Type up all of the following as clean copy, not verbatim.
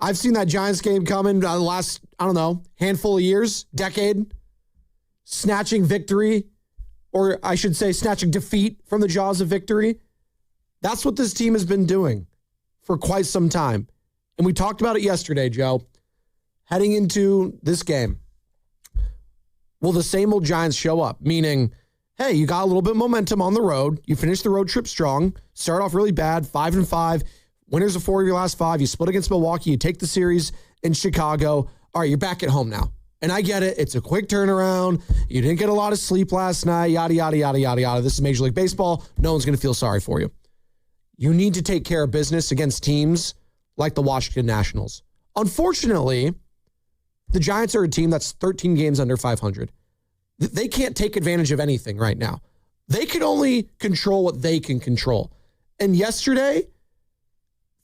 I've seen that Giants game coming the last, handful of years, decade. Snatching victory, or I should say snatching defeat from the jaws of victory. That's what this team has been doing for quite some time. And we talked about it yesterday, Joe. Heading into this game, will the same old Giants show up? Meaning, hey, you got a little bit of momentum on the road. You finished the road trip strong. Start off really bad, 5-5. Winners of 4 of your last 5. You split against Milwaukee. You take the series in Chicago. All right, you're back at home now. And I get it. It's a quick turnaround. You didn't get a lot of sleep last night. Yada, yada, yada, yada, yada. This is Major League Baseball. No one's going to feel sorry for you. You need to take care of business against teams like the Washington Nationals. Unfortunately, the Giants are a team that's 13 games under 500. They can't take advantage of anything right now. They can only control what they can control. And yesterday,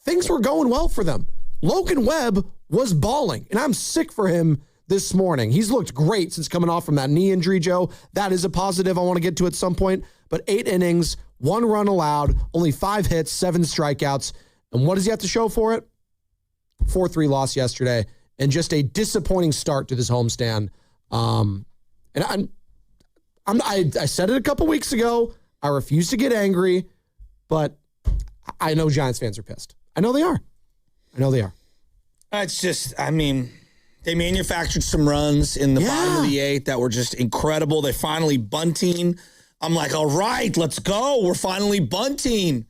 things were going well for them. Logan Webb was balling, and I'm sick for him this morning. He's looked great since coming off from that knee injury, Joe. That is a positive I want to get to at some point. But 8 innings, 1 run allowed, only 5 hits, 7 strikeouts. And what does he have to show for it? 4-3 loss yesterday, and just a disappointing start to this homestand. And I said it a couple weeks ago. I refuse to get angry, but I know Giants fans are pissed. I know they are. It's just, they manufactured some runs in the bottom of the 8th that were just incredible. They finally bunting. I'm like, all right, let's go. We're finally bunting.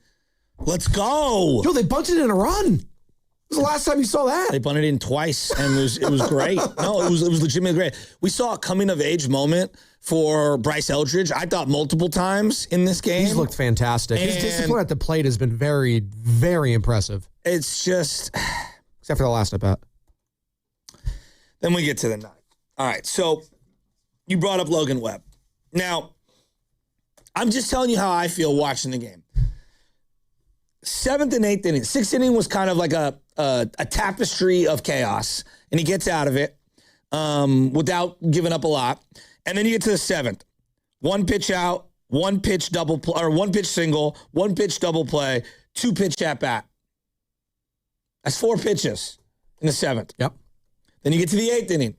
Let's go. Yo, they bunted in a run. When was the last time you saw that? They bunted in twice, and it was great. No, it was legitimately great. We saw a coming-of-age moment for Bryce Eldridge, I thought multiple times in this game. He's looked fantastic. His discipline at the plate has been very, very impressive. It's just... Except for the last at bat. Then we get to the 9th. All right, so you brought up Logan Webb. Now, I'm just telling you how I feel watching the game. 7th and 8th inning. 6th inning was kind of like a tapestry of chaos, and he gets out of it without giving up a lot. And then you get to the 7th. 1 pitch out, 1 pitch double play, or 1 pitch single, 1 pitch double play, 2 pitch at bat. That's 4 pitches in the 7th. Yep. Then you get to the 8th inning.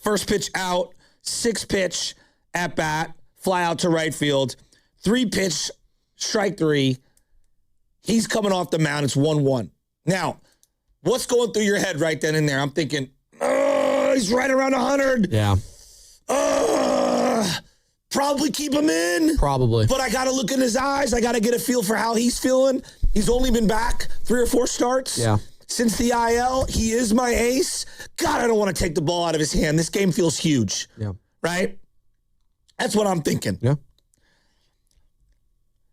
1st pitch out, 6 pitch at bat, fly out to right field, 3 pitch, strike 3. He's coming off the mound. It's 1-1. Now, what's going through your head right then and there? I'm thinking, he's right around 100. Yeah. Probably keep him in. Probably. But I got to look in his eyes. I got to get a feel for how he's feeling. He's only been back 3 or 4 starts. Yeah. Since the IL, he is my ace. God, I don't want to take the ball out of his hand. This game feels huge. Yeah. Right? That's what I'm thinking. Yeah.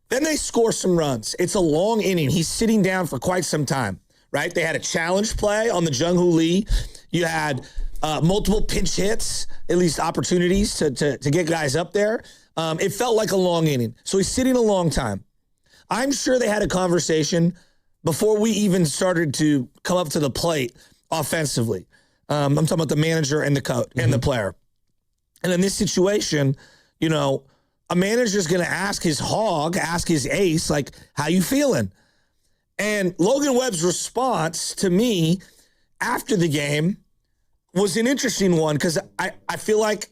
Then they score some runs. It's a long inning. He's sitting down for quite some time, right? They had a challenge play on the Jung Hoo Lee. You had multiple pinch hits, at least opportunities to get guys up there. It felt like a long inning. So he's sitting a long time. I'm sure they had a conversation before we even started to come up to the plate offensively. I'm talking about the manager and the coach and the player. And in this situation, a manager's going to ask his hog, ask his ace, like, how you feeling? And Logan Webb's response to me after the game was an interesting one because I feel like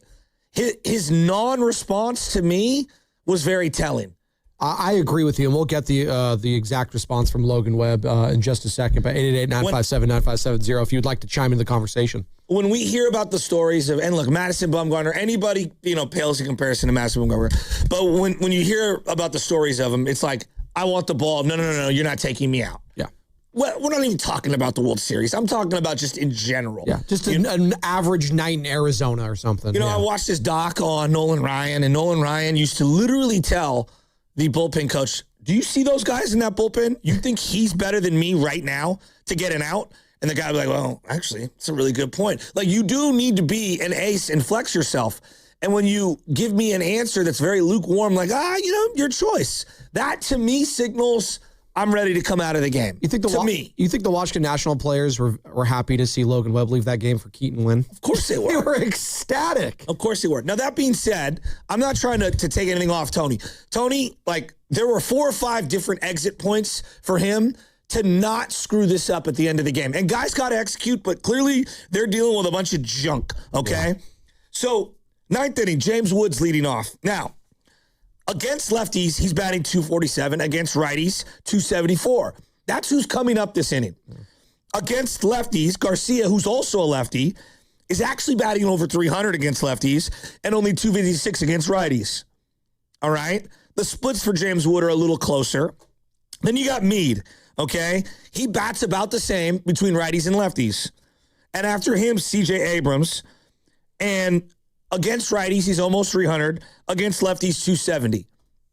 his non-response to me was very telling. I agree with you, and we'll get the exact response from Logan Webb in just a second. But 888-957-9570 if you'd like to chime in the conversation. When we hear about the stories of, and look, Madison Bumgarner, anybody, pales in comparison to Madison Bumgarner. But when you hear about the stories of him, it's like, I want the ball. No, you're not taking me out. Yeah. Well, we're not even talking about the World Series. I'm talking about just in general. Yeah, just an average night in Arizona or something. I watched this doc on Nolan Ryan, and Nolan Ryan used to literally tell the bullpen coach, do you see those guys in that bullpen? You think he's better than me right now to get an out? And the guy would be like, well, actually, it's a really good point. Like, you do need to be an ace and flex yourself. And when you give me an answer that's very lukewarm, like, your choice. That, to me, signals I'm ready to come out of the game. You think the Washington National players were happy to see Logan Webb leave that game for Keegan Winn? Of course they were. They were ecstatic. Of course they were. Now, that being said, I'm not trying to take anything off Tony. Tony, there were 4 or 5 different exit points for him to not screw this up at the end of the game. And guys got to execute, but clearly they're dealing with a bunch of junk, okay? Yeah. So, ninth inning, James Woods leading off. Now, against lefties, he's batting .247. Against righties, .274. That's who's coming up this inning. Against lefties, Garcia, who's also a lefty, is actually batting over .300 against lefties and only .256 against righties. All right? The splits for James Wood are a little closer. Then you got Meade, okay? He bats about the same between righties and lefties. And after him, CJ Abrams. And against righties, he's almost .300. Against lefties, .270.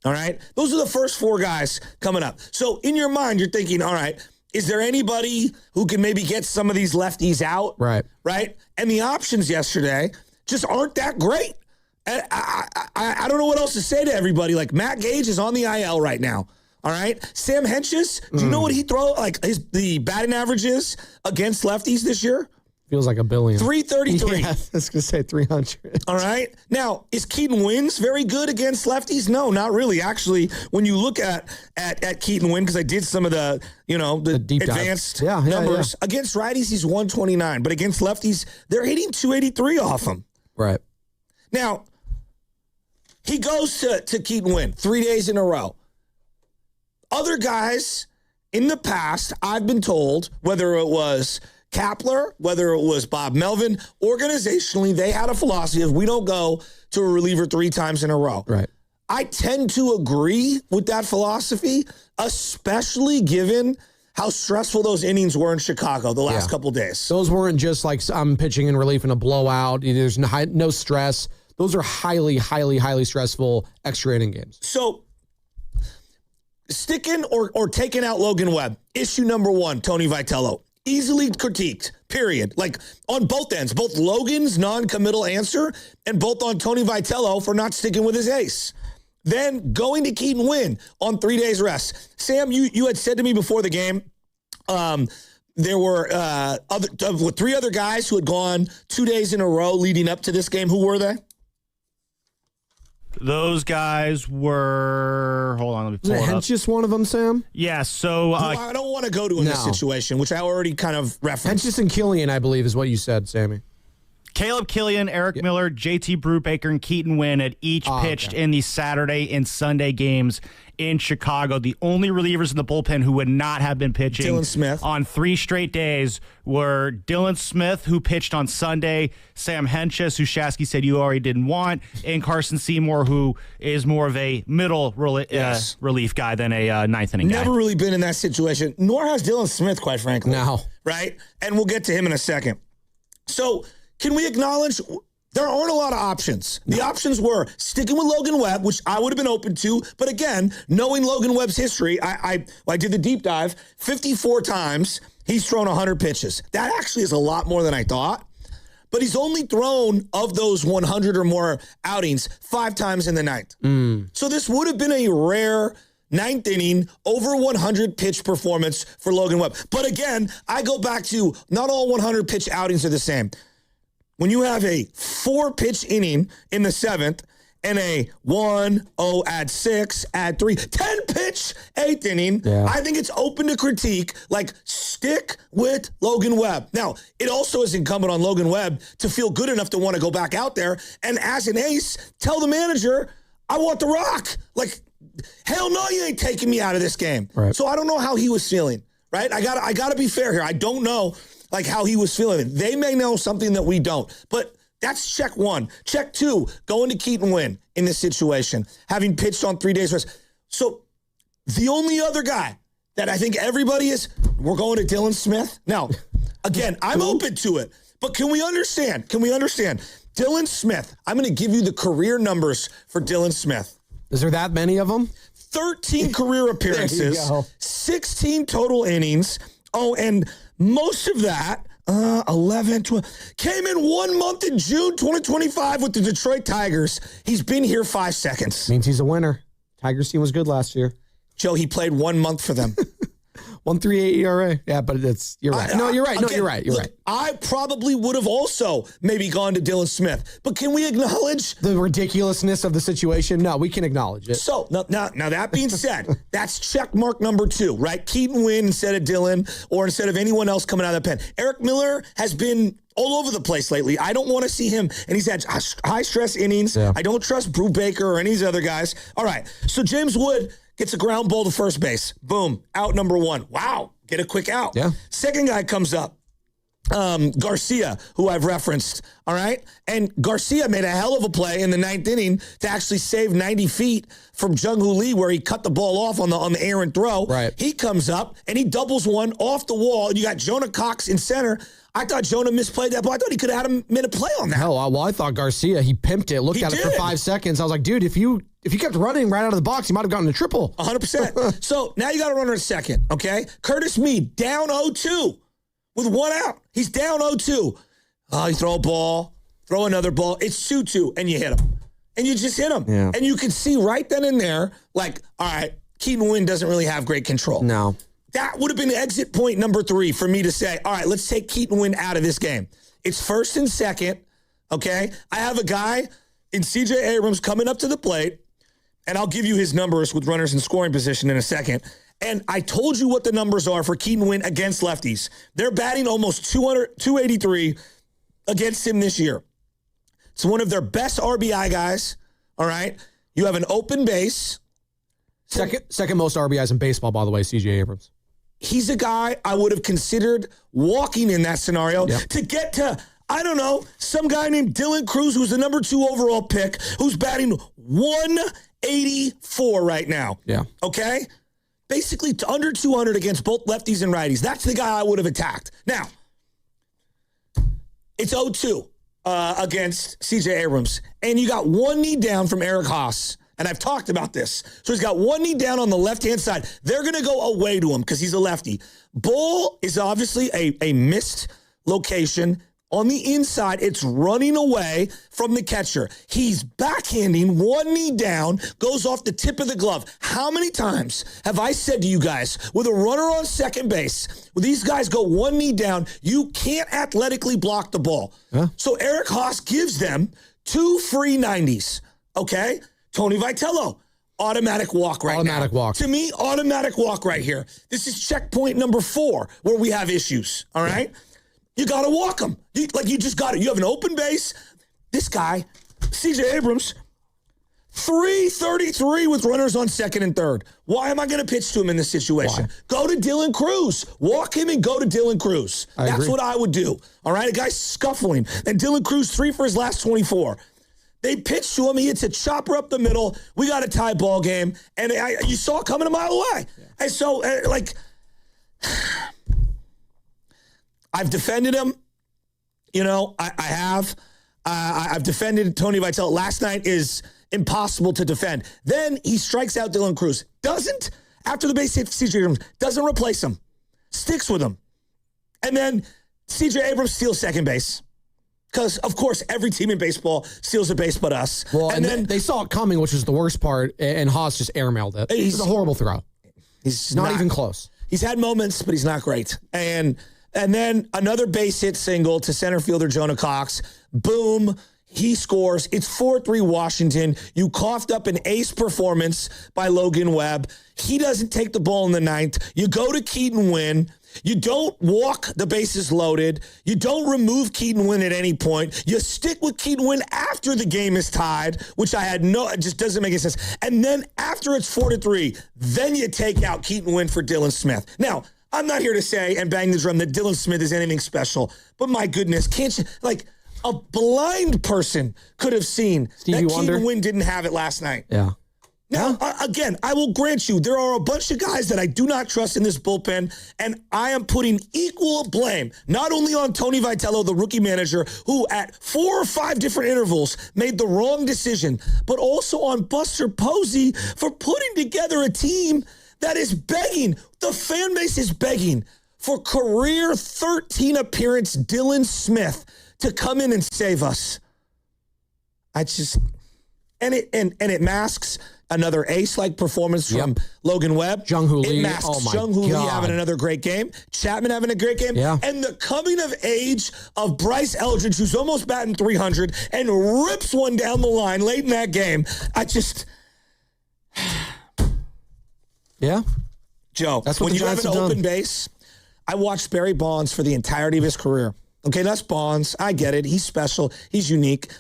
All right? Those are the first four guys coming up. So in your mind, you're thinking, all right, is there anybody who can maybe get some of these lefties out? Right. Right? And the options yesterday just aren't that great. And I don't know what else to say to everybody. Like, Matt Gage is on the IL right now. All right? Sam Hentges, do you know what he throws? Like, the batting average is against lefties this year? Feels like a billion. 333. Yeah, I was going to say 300. All right. Now, is Keegan Winn very good against lefties? No, not really. Actually, when you look at Keegan Winn, because I did some of the, the deep advanced numbers. Against righties, he's 129. But against lefties, they're hitting 283 off him. Right. Now, he goes to Keegan Winn 3 days in a row. Other guys in the past, I've been told, whether it was Kapler, whether it was Bob Melvin, organizationally, they had a philosophy of we don't go to a reliever 3 times in a row. Right. I tend to agree with that philosophy, especially given how stressful those innings were in Chicago the last couple days. Those weren't just like I'm pitching in relief in a blowout. There's no stress. Those are highly, highly, highly stressful extra inning games. So sticking or taking out Logan Webb, issue number 1, Tony Vitello. Easily critiqued, period. Like, on both ends, both Logan's non-committal answer and both on Tony Vitello for not sticking with his ace. Then going to Keegan Winn on 3 days rest. Sam, you had said to me before the game, there were 3 other guys who had gone 2 days in a row leading up to this game. Who were they? Those guys were, hold on, let me pull it up. Just one of them, Sam? Yeah, so... I don't want to go to in this situation, which I already kind of referenced. Hentges and Killian, I believe, is what you said, Sammy. Caleb Killian, Eric Miller, JT Brubaker, and Keegan Winn had each pitched in the Saturday and Sunday games in Chicago. The only relievers in the bullpen who would not have been pitching Dylan Smith on 3 straight days were Dylan Smith, who pitched on Sunday, Sam Hentges, who Shasky said you already didn't want, and Carson Seymour, who is more of a middle relief guy than a ninth inning guy. Never really been in that situation, nor has Dylan Smith, quite frankly. No. Right? And we'll get to him in a second. So, can we acknowledge there aren't a lot of options? The options were sticking with Logan Webb, which I would have been open to. But again, knowing Logan Webb's history, I did the deep dive. 54 times, he's thrown 100 pitches. That actually is a lot more than I thought. But he's only thrown, of those 100 or more outings, 5 times in the ninth. So this would have been a rare ninth inning, over 100 pitch performance for Logan Webb. But again, I go back to not all 100 pitch outings are the same. When you have a 4-pitch inning in the 7th and a 1-0 add 6, add 3, 10-pitch 8th inning, I think it's open to critique. Like, stick with Logan Webb. Now, it also is incumbent on Logan Webb to feel good enough to want to go back out there and, as an ace, tell the manager, I want the rock. Like, hell no, you ain't taking me out of this game. Right. So I don't know how he was feeling, right? I got to be fair here. I don't know like how he was feeling. They may know something that we don't, but that's check 1. Check 2, going to Keegan Winn in this situation, having pitched on 3 days rest. So the only other guy that I think everybody is, we're going to Dylan Smith. Now, again, I'm open to it, but can we understand? Dylan Smith, I'm going to give you the career numbers for Dylan Smith. Is there that many of them? 13 career appearances, 16 total innings. Oh, and most of that, 11, 12, came in 1 month in June 2025 with the Detroit Tigers. He's been here 5 seconds. Means he's a winner. Tigers team was good last year. Joe, he played 1 month for them. 1.38 ERA. Yeah, but you're right. No, you're right. No, Again, you're right. You're look, right. I probably would have also maybe gone to Dylan Smith, but can we acknowledge The ridiculousness of the situation? No, we can acknowledge it. So now that being said, that's check mark number 2, right? Keegan Winn instead of Dylan, or instead of anyone else coming out of the pen. Eric Miller has been all over the place lately. I don't want to see him, and he's had high stress innings. Yeah. I don't trust Brew Baker or any of these other guys. All right, so James Wood gets a ground ball to first base. Boom, out number 1. Wow, get a quick out. Yeah. Second guy comes up. Garcia, who I've referenced, all right? And Garcia made a hell of a play in the 9th inning to actually save 90 feet from Jung Hoo Lee, where he cut the ball off on the errant throw. Right. He comes up and he doubles one off the wall. You got Jonah Cox in center. I thought Jonah misplayed that ball. I thought he could have had a minute play on that. Hell, well, I thought Garcia, he pimped it, looked He at it for did. 5 seconds. I was like, dude, if you kept running right out of the box, you might have gotten a triple. 100%. So now you got a runner at second, okay? Curtis Meade down 0-2 with 1 out. He's down 0-2. Oh, you throw a ball, throw another ball. It's 2-2, and you hit him. And you just hit him. Yeah. And you can see right then and there, like, all right, Keegan Winn doesn't really have great control. No. That would have been exit point number 3 for me to say, all right, let's take Keegan Winn out of this game. It's first and second, okay? I have a guy in CJ Abrams coming up to the plate, and I'll give you his numbers with runners in scoring position in a second. And I told you what the numbers are for Keegan Winn against lefties. They're batting almost 283 against him this year. It's one of their best RBI guys, all right? You have an open base. Second most RBIs in baseball, by the way, CJ Abrams. He's a guy I would have considered walking in that scenario to get to, I don't know, some guy named Dylan Cruz, who's the number 2 overall pick, who's batting 184 right now. Yeah. Okay? Basically under 200 against both lefties and righties. That's the guy I would have attacked. Now, it's 0-2 against CJ Abrams. And you got 1 knee down from Eric Haas. And I've talked about this. So he's got 1 knee down on the left-hand side. They're going to go away to him because he's a lefty. Bull is obviously a missed location. On the inside, it's running away from the catcher. He's backhanding, 1 knee down, goes off the tip of the glove. How many times have I said to you guys, with a runner on second base, when these guys go 1 knee down, you can't athletically block the ball. Huh? So Eric Haas gives them 2 free 90s, okay? Tony Vitello, automatic walk right now. Automatic walk. To me, automatic walk right here. This is checkpoint number 4 where we have issues, all right? You got to walk him. You just got it. You have an open base. This guy, CJ Abrams, 333 with runners on second and third. Why am I going to pitch to him in this situation? Why? Go to Dylan Cruz. Walk him and go to Dylan Cruz. I That's agree. what I would do, all right? A guy's scuffling, and Dylan Cruz 3 for his last 24. They pitch to him. He hits a chopper up the middle. We got a tie ball game. And you saw it coming a mile away. Yeah. And so, I've defended him. You know, I have. I've defended Tony Vitello. Last night is impossible to defend. Then he strikes out Dylan Cruz. Doesn't, after the base hit CJ Abrams, doesn't replace him. Sticks with him. And then CJ Abrams steals second base. Because, of course, every team in baseball steals a base but us. Well, and then they saw it coming, which is the worst part, and Haas just airmailed it. It's a horrible throw. He's not even close. He's had moments, but he's not great. And then another base hit single to center fielder Jonah Cox. Boom. He scores. It's 4-3 Washington. You coughed up an ace performance by Logan Webb. He doesn't take the ball in the 9th. You go to Keegan Winn. You don't walk the bases loaded. You don't remove Keegan Winn at any point. You stick with Keegan Winn after the game is tied, which it just doesn't make any sense. And then after it's 4-3, then you take out Keegan Winn for Dylan Smith. Now, I'm not here to say and bang the drum that Dylan Smith is anything special, but my goodness, can't you, a blind person could have seen that Keegan Winn didn't have it last night. Yeah. Now, again, I will grant you, there are a bunch of guys that I do not trust in this bullpen, and I am putting equal blame, not only on Tony Vitello, the rookie manager, who at 4 or 5 different intervals made the wrong decision, but also on Buster Posey for putting together a team that is begging, the fan base is begging for career 13 appearance Dylan Smith to come in and save us. And it masks another ace-like performance from Logan Webb. Jung Hoo Lee. It masks Oh my Jung Hoo Lee God. having another great game. Chapman having a great game. Yeah. And the coming of age of Bryce Eldridge, who's almost batting 300 and rips one down the line late in that game. Yeah. Joe, That's what when the you have Giants an have done. open base, I watched Barry Bonds for the entirety of his career. Okay, that's Bonds. I get it. He's special. He's unique.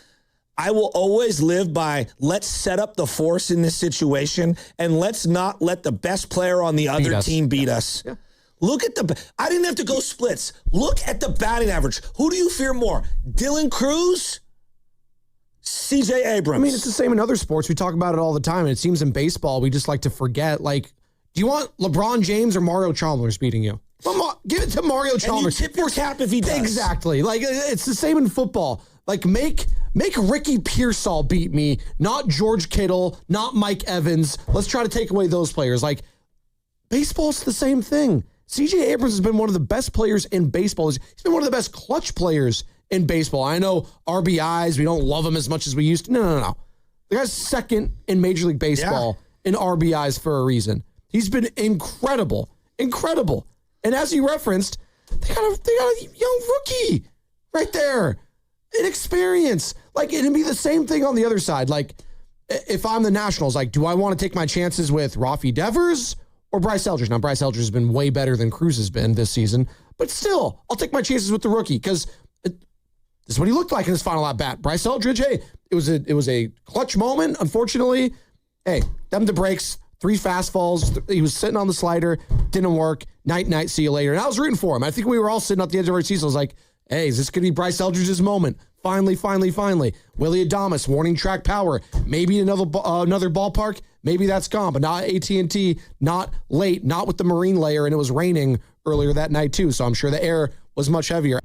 I will always live by let's set up the force in this situation and let's not let the best player on the other team beat us. Yeah. Look at I didn't have to go splits. Look at the batting average. Who do you fear more? Dylan Cruz? CJ Abrams? I mean, it's the same in other sports. We talk about it all the time. And it seems in baseball, we just like to forget. Like, do you want LeBron James or Mario Chalmers beating you? Well, give it to Mario Chalmers. And you tip your cap if he does. Exactly. Like, it's the same in football. Like, make Ricky Pearsall beat me, not George Kittle, not Mike Evans. Let's try to take away those players. Like, baseball's the same thing. CJ Abrams has been one of the best players in baseball. He's been one of the best clutch players in baseball. I know RBIs, we don't love him as much as we used to. No. The guy's second in Major League Baseball in RBIs for a reason. He's been incredible. And as you referenced, they got a young rookie right there. Inexperience. Like, it'd be the same thing on the other side. Like, if I'm the Nationals, like, do I want to take my chances with Rafi Devers or Bryce Eldridge? Now, Bryce Eldridge has been way better than Cruz has been this season, but still, I'll take my chances with the rookie because this is what he looked like in his final at bat. Bryce Eldridge, hey, it was a clutch moment. Unfortunately, hey, them the breaks, 3 fastballs. He was sitting on the slider, didn't work. Night, see you later. And I was rooting for him. I think we were all sitting at the edge of our seats. I was like, hey, is this going to be Bryce Eldridge's moment? Finally. Willie Adames, warning track power. Maybe another ballpark. Maybe that's gone, but not AT&T, not late, not with the marine layer, and it was raining earlier that night too, so I'm sure the air was much heavier.